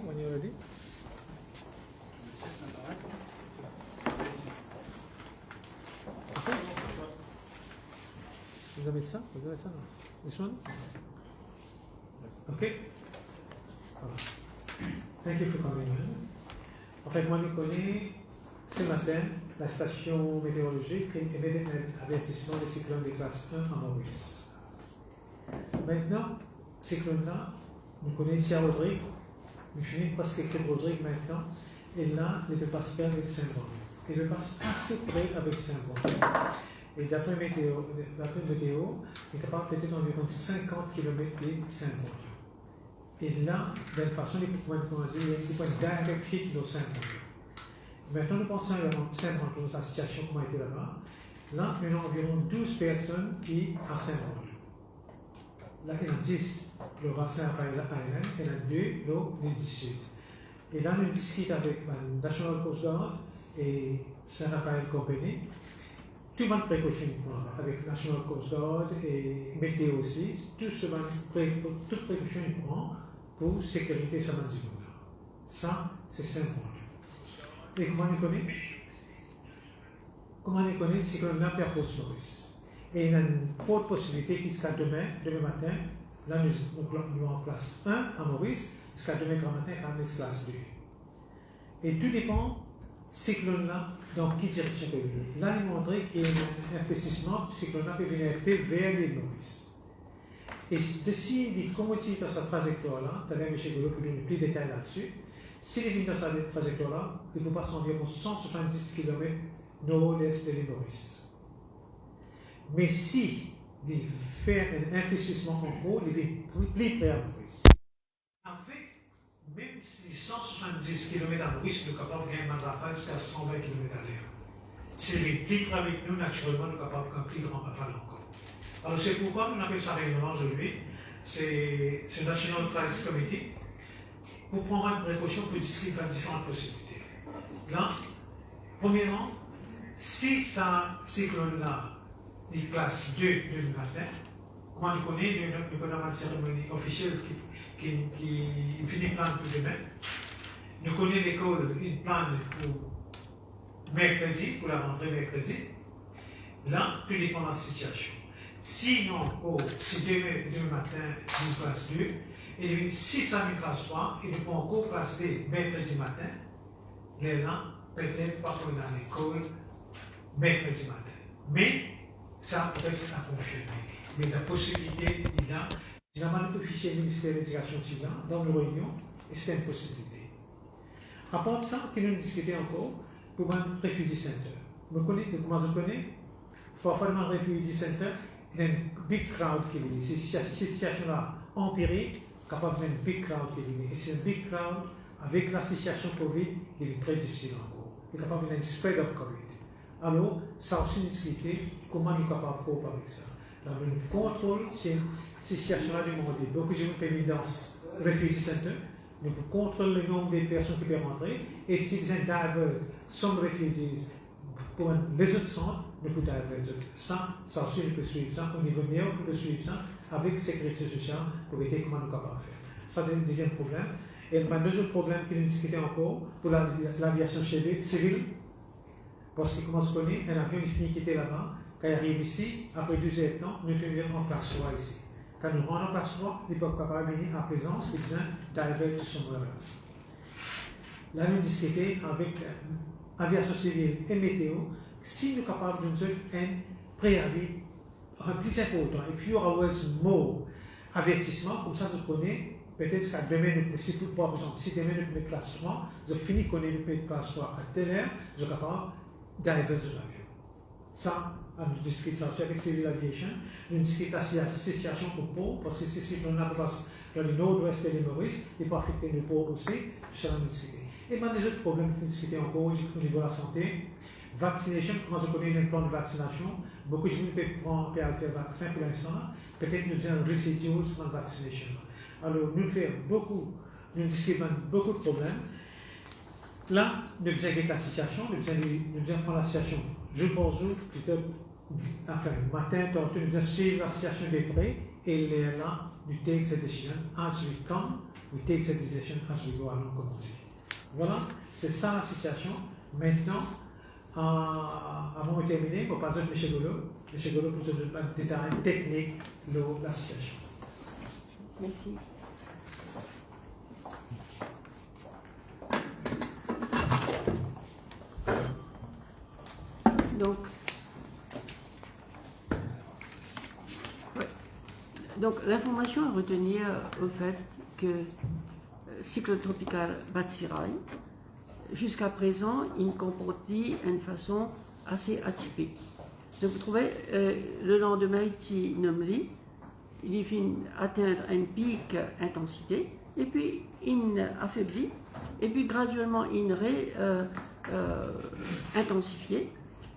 when you're ready. Okay. Vous avez ça? Vous avez ça? Non? This one? Ok. Voilà. Thank you for coming in. En fait, moi, je connais ce matin la station météorologique qui émet un avertissement des cyclones de classe 1 à Maurice. Maintenant, cyclone-là, nous connaissons à Rodrigue, nous finissons presque avec Rodrigue maintenant, et là, il ne peut pas se faire avec Saint-Bon. Il ne passe assez près avec Saint-Bon. Et d'après météo, il est capable peut-être environ 50 km de Saint-Bon. Et là, d'une façon, il y a un point direct hit dans Saint-Bon. Maintenant, nous pensons à Saint-Bon, la situation comment était là-bas. Là, il y a environ 12 personnes qui sont à Saint-Bon. Là, il y en a 10, le Saint-Raphaël Island, il y en a 2, le 18. Et là, nous discutons avec la National Coast Guard et Saint-Raphaël Company. Tout le monde précaution avec National Coast Guard et météo aussi. Toute précaution prend pour sécurité de ce monde. Ça, c'est Saint-Bon. Et comment on connaît? Comment on connaît si on a perdu Maurice? Et il y a une forte possibilité jusqu'à demain matin, là nous sommes en classe 1 à Maurice, jusqu'à demain grand matin, on est classe 2. Et tout dépend, cyclone-là, dans quelle direction peut venir. Là, il montre qu'il y a un investissement, cyclone-là peut venir vers l'île Maurice. Et si comment il est dans sa trajectoire-là, tu as M. Goulot qui donne plus de détails là-dessus, s'il est venu dans sa trajectoire-là, il faut passer environ 170 km nord-est de l'île Maurice. Mais si il fait un investissement en gros, il est plus près à Maurice. En fait, même si 170 km à Maurice, nous sommes capables de gagner un rafale jusqu'à 120 km à l'heure. S'il est plus près avec nous, naturellement, nous sommes capables d'un plus grand rafale encore. Alors c'est pourquoi nous avons ça réunion aujourd'hui. C'est National Crisis Committee pour prendre une précaution pour discuter de différentes possibilités. Là, premièrement, si ça cyclone-là, des classes 2 du matin, comment on connaît, nous avons une cérémonie officielle qui finit plan pour demain. Nous connaissons l'école, une plan pour mercredi, pour la rentrée mercredi. Là, tout dépend de la situation. Sinon, si demain matin, une classe 2, et si ça une classe 3, et nous pouvons encore classe 2 mercredi matin, là, peut-être pas qu'on est dans l'école mercredi matin. Mais, ça reste à confirmer. Mais la possibilité, il y a, finalement, l'officier ministère de l'Éducation dans nos réunions, et c'est une possibilité. À part de ça, que nous discutons encore, pour un refugee center. Comment je connais? Parfois, dans un refugee center, il y a une big crowd qui vient. Cette situation-là empirique, capable d'un big crowd qui vient. Et c'est un big crowd, avec la situation Covid, il est très difficile encore. Il est capable d'un spread of Covid. Alors, ça aussi nous discuter comment nous sommes capables de faire avec ça. Dans le contrôle, c'est une situation-là du monde. Beaucoup de gens peuvent venir dans le refugee center, nous contrôler le nombre de personnes qui peuvent rentrer, et si vous êtes divert, some refugees, pour les autres centres, nous pouvons divert. Ça aussi, nous pouvons suivre ça, au niveau meilleur, nous pouvons suivre ça avec la sécurité sociale pour aider comment nous sommes capables de faire. Ça, c'est le deuxième problème. Et le deuxième problème que nous discutons encore pour l'aviation civile, parce que, comme on se connaît, un avion qui était là-bas, quand il arrive ici, après 12 heures de temps, nous venons en classe 3 ici. Quand nous rentrons en classe 3, ils peuvent pas venir en présence, ils disent divert to somewhere else. Là, nous discutons avec l'aviation civile et météo, si nous sommes capables de nous donner un préavis plus important, et few hours more avertissement, comme ça, vous connaissez, peut-être qu'à demain, si par exemple, si demain nous mettons classe 3, je finis qu'on est de classe 3 à telle heure, je suis capable d'aller dans l'avion. Ça, nous discutons ça avec Civil Aviation. Nous discutons la situation pour Pau, parce que si on a dans le nord-ouest de l'île Maurice, il peut affecter le Pau aussi, ça va nous discuter. Et bien, les autres problèmes que nous discutons encore au niveau de la santé, vaccination, comment je connais un plan de vaccination, beaucoup de gens peuvent faire vaccin pour l'instant, peut-être nous avons residuals dans la vaccination. Alors, nous discutons beaucoup de problèmes. Là, nous faisons avec la situation, nous faisons prendre la situation jour par jour, peut-être, enfin, matin, tantôt, nous faisons suivre la situation de près, Et là, nous take the decision as we come, we take the decision as we go. Allons commencer. Voilà, c'est ça la situation. Maintenant, avant de terminer, on passe à M. Golo. M. Golo pour se donner un détail technique de la situation. Merci. Donc l'information à retenir au fait que cyclone tropical Batsirai, jusqu'à présent, il comportait une façon assez atypique. Donc vous trouvez, le lendemain, il finit atteindre un pic intensité, et puis il affaiblit, et puis graduellement il intensifié.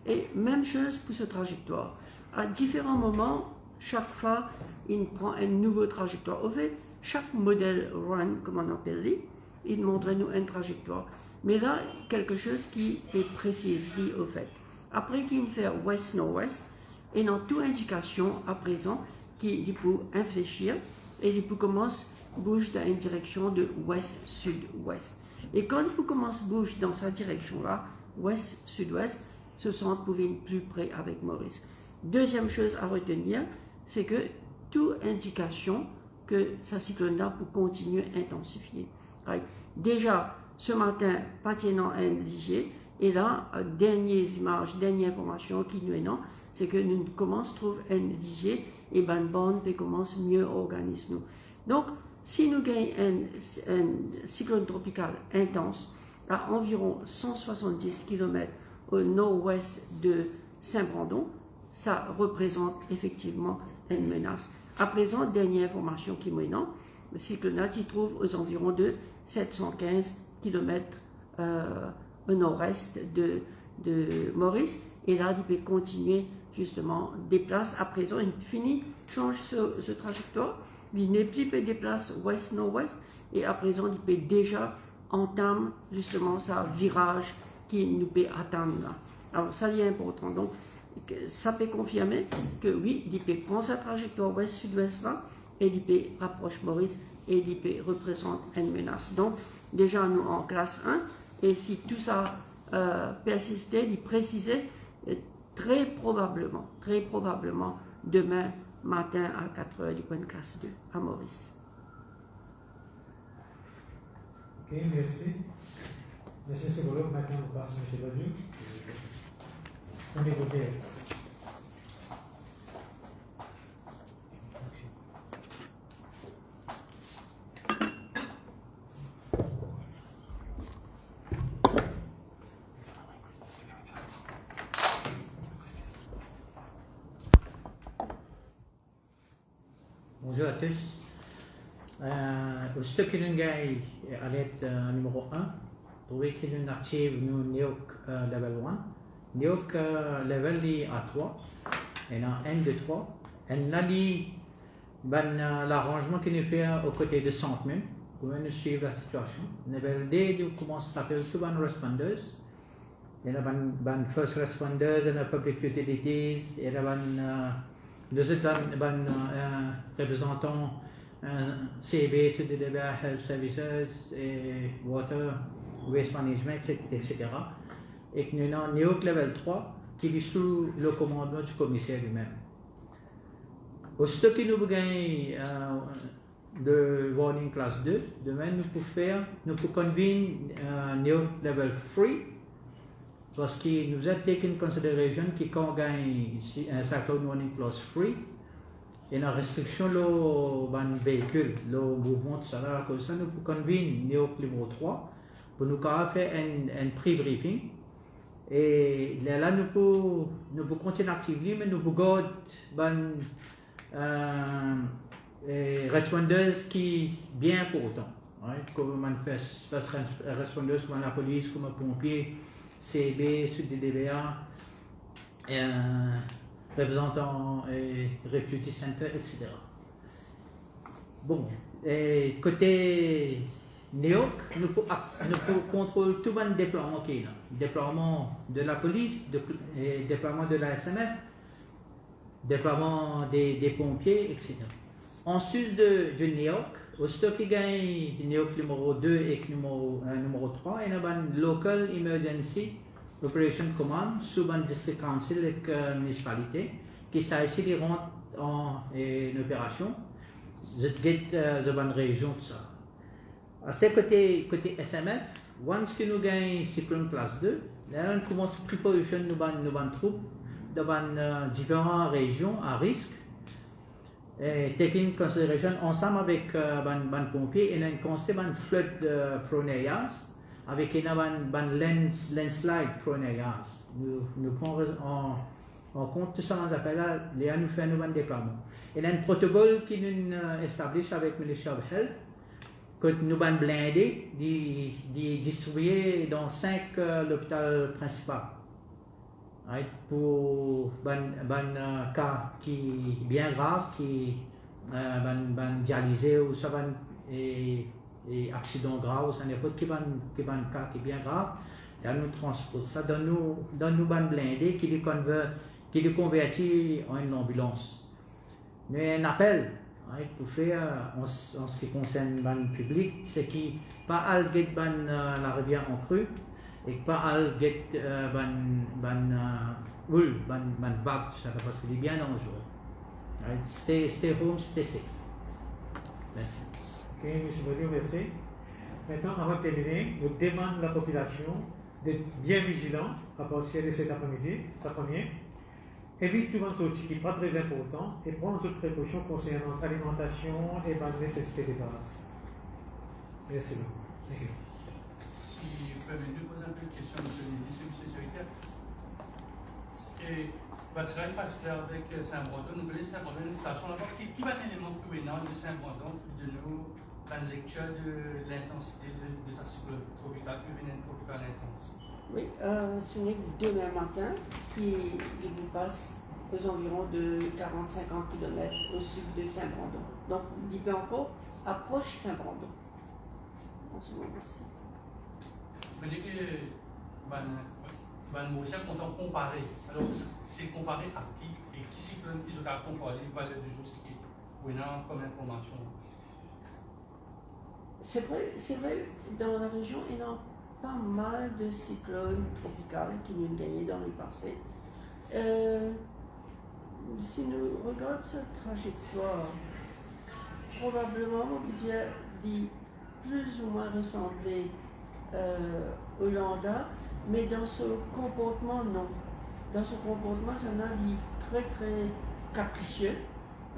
Et même chose pour ce trajectoire. À différents moments, chaque fois, il prend une nouvelle trajectoire. Au fait, chaque modèle run, comme on appelle, il montre nous une trajectoire. Mais là, quelque chose qui est précis, dit au fait. Après qu'il fait ouest-nord-ouest, et dans toute indication à présent, qu'il peut infléchir, et il peut commencer à bouger dans une direction de ouest-sud-ouest. Et quand il commence à bouger dans cette direction-là, ouest-sud-ouest, se sent pour venir plus près avec Maurice. Deuxième chose à retenir, c'est que toute indication que ce cyclone-là peut continuer à intensifier. Déjà, ce matin, pas tenant un léger, et là, dernières images, dernière information qui nous est non, c'est que nous commençons à trouver un léger et ben bande commence mieux à organiser nous. Donc, si nous gagnons un cyclone tropical intense à environ 170 km au nord-ouest de Saint-Brandon, ça représente effectivement une menace. À présent, dernière information qui m'est non, le cyclone s'y trouve aux environs de 715 km au nord-est de Maurice, et là, il peut continuer justement déplace. À présent, il finit, change ce trajectoire, il n'est plus peut déplace ouest-nord-ouest, et à présent, il peut déjà entame justement sa virage qui nous peut atteindre là. Alors ça est important. Donc ça peut confirmer que oui, il peut prendre sa trajectoire ouest-sud-ouest là, et il peut rapproche Maurice, et il peut représente une menace. Donc déjà nous en classe 1, et si tout ça persistait, il précisait très probablement demain matin à 4 h, il prend une classe 2 à Maurice. Ok, merci. Merci, c'est bon. Maintenant, on passe à M. Badiou. On est voté. Bonjour à tous. Aussitôt que nous gagnons à l'aide numéro 1, trouvez que nous activons NEOC level 1. NEOC level est à 3. Et là, 1, 2, 3. Et là, l'arrangement que nous faisons aux côtés de centre même, comment nous suivons la situation. Level D, nous commençons à faire tout les responders. Il y a les first responders, et les public utilities, et il y a les représentants CB, CDDBA, Health Services, et Water, Waste Management, etc. Et que nous avons NEOC level 3 qui est sous le commandement du commissaire lui-même. Aussitôt que nous gagnons de warning class 2, demain nous pouvons convenir NEOC level 3 parce que nous avons pris en considération que quand on gagne un cyclone warning class 3, il y a une restriction au véhicule, le mouvement de ça, à cause de ça, nous pouvons convenir NEOC numéro 3 pour nous faire un pre-briefing. Et là, nous pouvons continuer à activer, mais nous pouvons garder répondeurs qui bien pour autant. Comme manifeste, répondeurs comme la police, comme les pompiers, CB, SUDDBA, représentants Refugee Center, etc. Bon, et côté NEOC, nous pouvons contrôler tout le déploiement qui est là. Déploiement de la police, déploiement de la SMF, déploiement des pompiers, etc. en sus de NEOC, au stock qui gagne NEOC numéro 2 et numéro 3, il y a une Local Emergency Operation Command sous un District Council avec municipalité qui s'agit de rentrer en opération. Je get une région de ça. À ce côté SMF, once que nous gagnons cyclone classe 2, là on commence à préparer nos troupes dans différentes régions à risque. Et taking consideration ensemble avec les pompiers, il y a une constante flood prone areas avec une landslide prone areas. Nous prenons en compte tout ça dans l'appel là, nous faisons un déploiement. Il y a un protocole qui nous établit avec le Ministry of Health que nous avons blindé, distribué dans 5 hôpitaux principaux. Right, pour un cas qui est bien grave, qui est dialysé ou ça et accident grave, ça n'est pas qui est un cas qui est bien grave, et nous transportons ça dans nos blindés qui les convertit en une ambulance. Mais un appel pour faire en ce qui concerne le public, c'est qui pas à la rivière en crue et pas à get ban bag parce qu'il est bien dangereux. Right? Stay home, stay safe. Merci. Ok, M. Badiou, merci. Maintenant, avant de terminer, je demande à la population d'être bien vigilant à partir de cet après-midi, c'est la première. Évite tout le monde qui n'est pas très important et prends d'autres précautions concernant l'alimentation et la nécessité de base. Merci beaucoup. Thank you. Si vous permettez de poser un peu de questions, M. le ministre, M. le secrétaire. Et Batiral passe avec Saint-Brandon, nous connaissons Saint-Brandon, une station là-bas. Qui va être l'élément plus énorme de Saint-Brandon, de nous, dans la lecture de l'intensité de sa cyclone tropicale, une tropicale intense? Oui, ce n'est que demain matin qui nous passe aux environs de 40-50 km au sud de Saint-Brandon. Donc, il peut encore approche Saint-Brandon en ce moment-ci. Vous voyez que Moïse quand on compare, alors c'est comparé à qui et qui cyclone qui ont comparé les valeurs du jour, c'est qui ou non comme information. C'est vrai, dans la région, il y a pas mal de cyclones tropicales qui nous ont gagné dans le passé. Si nous regardons cette trajectoire, probablement, vous dit plus ou moins ressembler Hollanda, mais dans ce comportement, non. Dans ce comportement, c'est un avis très très capricieux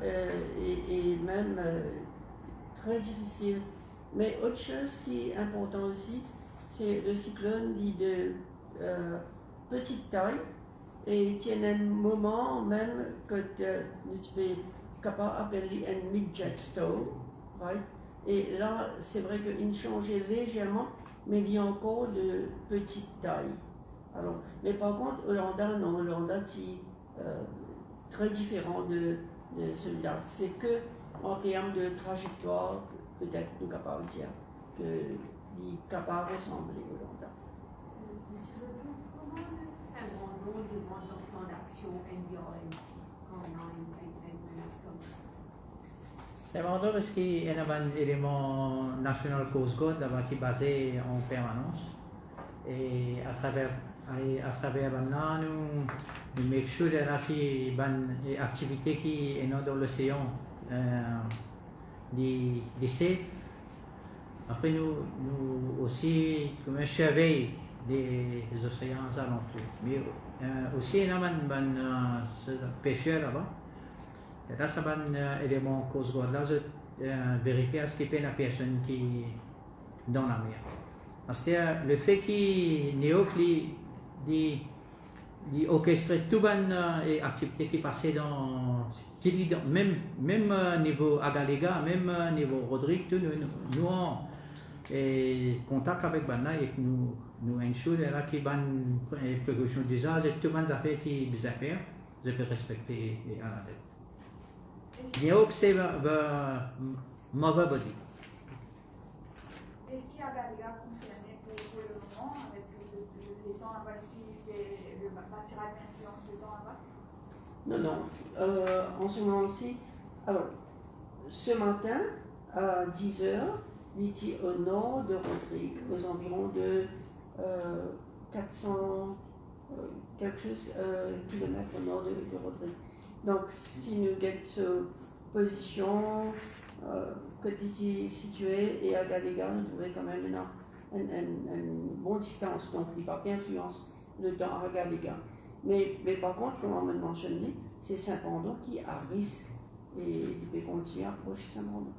et même très difficile. Mais autre chose qui est important aussi, c'est le cyclone dit de petite taille et il y a un moment même que nous sommes capables d'appeler un mid-jet storm, right? Et là, c'est vrai qu'il changeait légèrement, mais il y a encore de petite taille. Alors, mais par contre, Hollanda, non, Hollanda est très différent de celui-là. C'est que en termes de trajectoire, peut-être nous sommes capables de dire qu'il est capable de ressembler à Hollanda. Monsieur Ledoux, comment Saint-Brandon demande leur plan d'action NDRMC quand on a une menace comme ça? C'est important parce qu'il y a un élément National Coast Guard qui est basé en permanence. Et à travers là, nous make sure qu'il y a des activités qui sont dans l'océan, des safe. Après, nous aussi, comme un surveille des océans alentours. Mais aussi, il y a des pêcheurs là-bas. Et là, ça va un élément Coast Guard. Là, je vérifie à ce qu'il y a une personne qui est dans la mer. Parce que le fait qu'il y ait orchestré toutes les activités qui passaient dans même niveau Agalega, même niveau Rodrigue, nous avons contact avec Banna et nous ensure qu'il y a une précaution d'usage et toutes les affaires qui sont affaires, je peux respecter à la tête. Néoc, c'est mauvais body. Est-ce qu'il y a Agalega concerné pour le moment avec les temps là-bas? Est-ce que le bâtiment influence le temps là-bas? Non, en ce moment-ci, alors, ce matin, à 10h, il était au nord de Rodrigue, aux environs de 400 quelque chose kilomètres au nord de Rodrigue. Donc, si nous avons position que tu es situé et à Galega, nous devrions quand même une bonne distance, donc il n'y a pas d'influence le temps à Galega. Mais par contre, comme on me mentionné, c'est Saint-Brandon qui a risque et il peut continuer à approcher Saint-Brandon.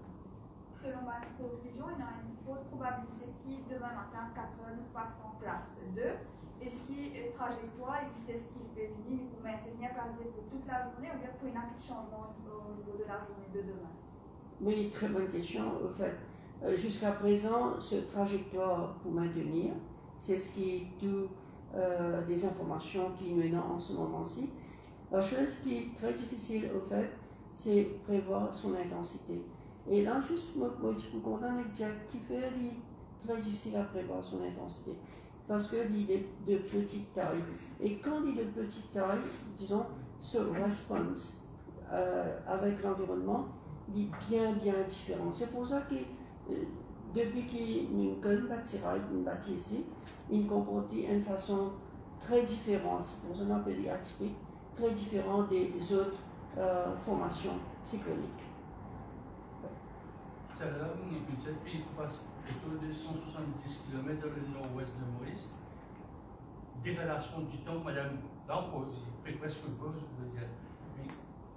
Selon ma provision, il y a une forte probabilité qui demain matin 4 heures nous passe en classe 2. Est-ce qu'il est trajectoire et vitesse qu'il peut venir pour maintenir classe D pour toute la journée ou bien pour une acte changement au niveau de la journée de demain? Oui, très bonne question. Au fait, jusqu'à présent, ce trajectoire pour maintenir, c'est ce qui est tout des informations qui nous donnent en ce moment-ci. La chose qui est très difficile, au fait, c'est prévoir son intensité. Et là, juste, moi, je suis content de dire qu'il fait très difficile à prévoir son intensité. Parce qu'il est de petite taille. Et quand il est de petite taille, disons, ce response avec l'environnement, il est bien différent. C'est pour ça que depuis qu'il nous connaît une bâtie ici, il comporte d'une façon très différente, c'est pour ça qu'on appelle atypique, très différent des autres formations cycloniques. Tout à l'heure, on est une pays qui passe autour de 170 km dans le nord-ouest de Maurice. Dégradation du temps, madame, là on fait presque beau, je peux dire. Mais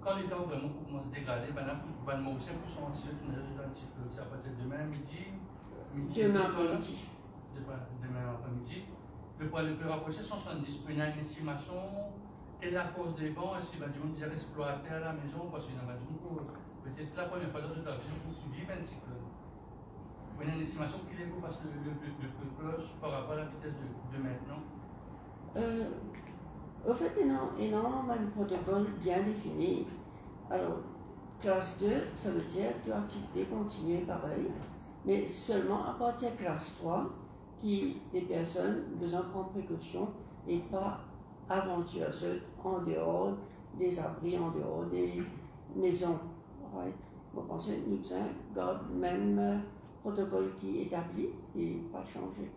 quand les temps vraiment commencent à se dégrader, madame, pour le Mauricien, plus en Suisse, on a juste un petit peu, c'est à partir de demain midi. Demain après-midi. Demain après-midi. Le poids le plus rapproché, 170. Puis il y a une estimation, quelle est la force des vents, est-ce qu'il va du monde déjà exploiter à la maison, parce qu'il y en a du monde peut-être la première fois dans cette vie, pour suivre un cyclone. Il y a une estimation qu'il est beau parce que le plus proche par rapport à la vitesse de maintenant. Au fait, il y a un protocole bien défini. Alors, classe 2, ça veut dire que l'activité continue pareil, mais seulement à partir de classe 3, qui des personnes besoin de prendre précaution et pas aventureuses en dehors des abris, en dehors des maisons. Right. Vous pensez que nous avons le même protocole qui est établi et pas changé.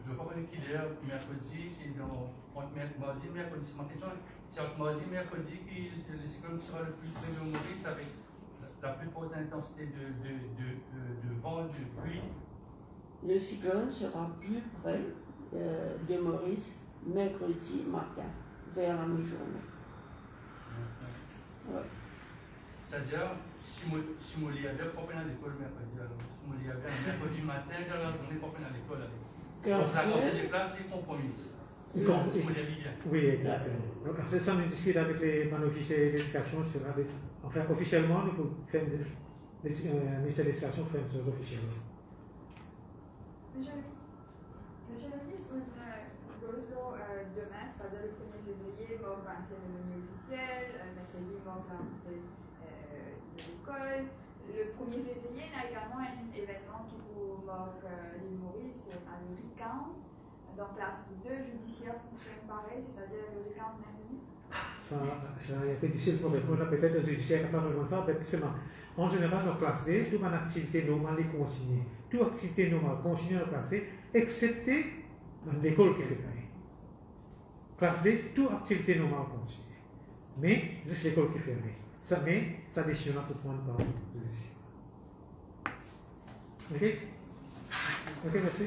Je ne sais pas qu'il est mercredi, c'est mardi, mercredi. Ma question, c'est entre mardi et mercredi que le cyclone sera le plus près de Maurice avec la plus forte intensité de vent, de pluie. Le cyclone sera plus près de Maurice mercredi matin, vers la mi-journée. Ouais. C'est-à-dire, si moi y avait pas à l'école mercredi, alors si moi y avait un mercredi matin, dans la journée, pas à l'école. On s'accorde des classes et compromises. Oui, exactement. Donc, après ça, on discute avec les officiers d'éducation. Enfin, officiellement, nous pouvons faire le ministère de l'éducation fait ça officiellement. Monsieur le ministre, demain, c'est-à-dire le 1er février, mort la cérémonie officielle, mercredi, mort la rentrée de l'école. Le 1er février, il y a également un événement qui pour l'île Maurice, à le recount. Donc, place 2 judiciaire fonctionne pareil, c'est-à-dire le recount maintenu. Ça est un peu difficile pour répondre. Peut-être le judiciaire n'est pas vraiment ça. En général, dans classe D, toute une activité normale est continue. Toute activité normale continue dans classe D, excepté dans l'école qui est fermée. Classe D, toute activité normale continue. Mais, c'est l'école qui est fermée. Mais, ça décision pour prendre par le judiciaire. Ok? Ok, merci.